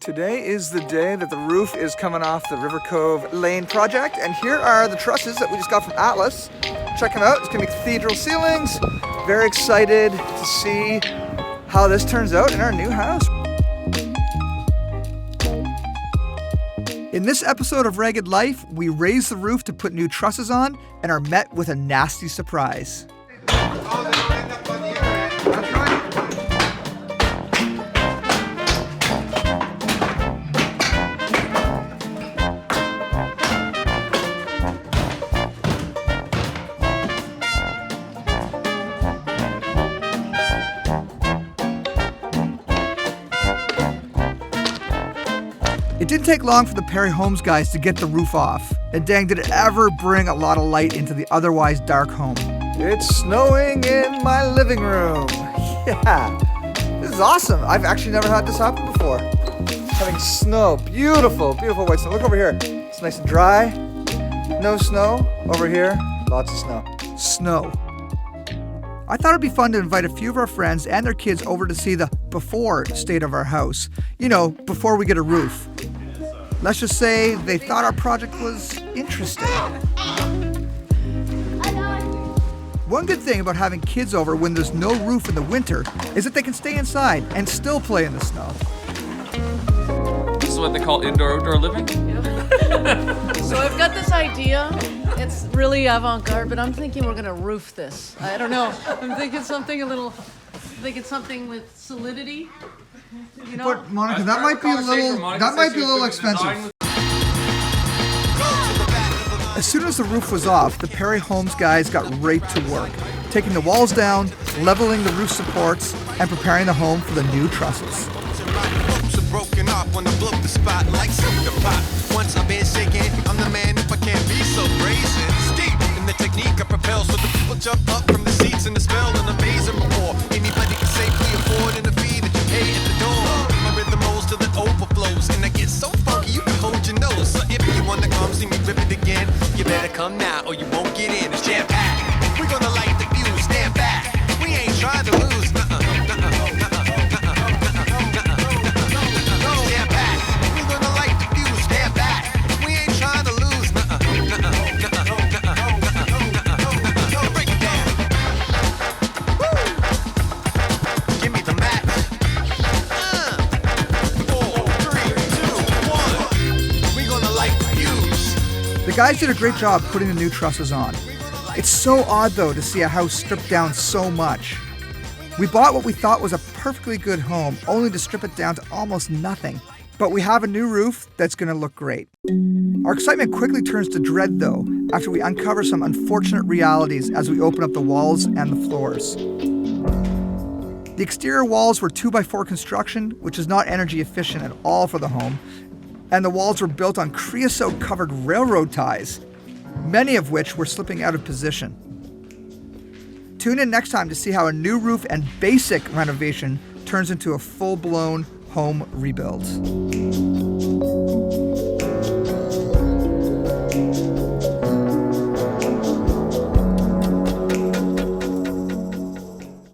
Today is the day that the roof is coming off the River Cove Lane project, and here are the trusses that we just got from Atlas. Check them out. It's gonna be cathedral ceilings. Very excited to see how this turns out in our new house. In this episode of Ragged Life, we raise the roof to put new trusses on and are met with a nasty surprise. It didn't take long for the Perry Homes guys to get the roof off, and dang, did it ever bring a lot of light into the otherwise dark home. It's snowing in my living room. Yeah, this is awesome. I've actually never had this happen before. Having snow, beautiful, beautiful white snow. Look over here. It's nice and dry. No snow. Over here, lots of snow. Snow. I thought it'd be fun to invite a few of our friends and their kids over to see the before state of our house. You know, before we get a roof. Let's just say they thought our project was interesting. One good thing about having kids over when there's no roof in the winter is that they can stay inside and still play in the snow. This is what they call indoor-outdoor living? Yeah. So I've got this idea. It's really avant-garde, but I'm thinking we're gonna roof this. I don't know. I'm thinking something with solidity. You know? But Monica, that might be a little expensive. As soon as the roof was off, the Perry Homes guys got right to work, taking the walls down, leveling the roof supports, and preparing the home for the new trusses. Broken off when I blow the spot like the pot. Once I've been shaking, I'm the man if I can't be so brazen. Steep in the technique I propel so the people jump up from the seats and the spell and amazing before anybody can safely afford and the fee that you pay at the door. My rhythm rolls till it overflows and I get so funky you can hold your nose. So if you wanna come see me rip it again, you better come now or you won't get in. It's jam packed. We're gonna light the fuse, stand back. We ain't trying to lose. The guys did a great job putting the new trusses on. It's so odd though to see a house stripped down so much. We bought what we thought was a perfectly good home, only to strip it down to almost nothing. But we have a new roof that's going to look great. Our excitement quickly turns to dread though, after we uncover some unfortunate realities as we open up the walls and the floors. The exterior walls were 2x4 construction, which is not energy efficient at all for the home. And the walls were built on creosote-covered railroad ties, many of which were slipping out of position. Tune in next time to see how a new roof and basic renovation turns into a full-blown home rebuild.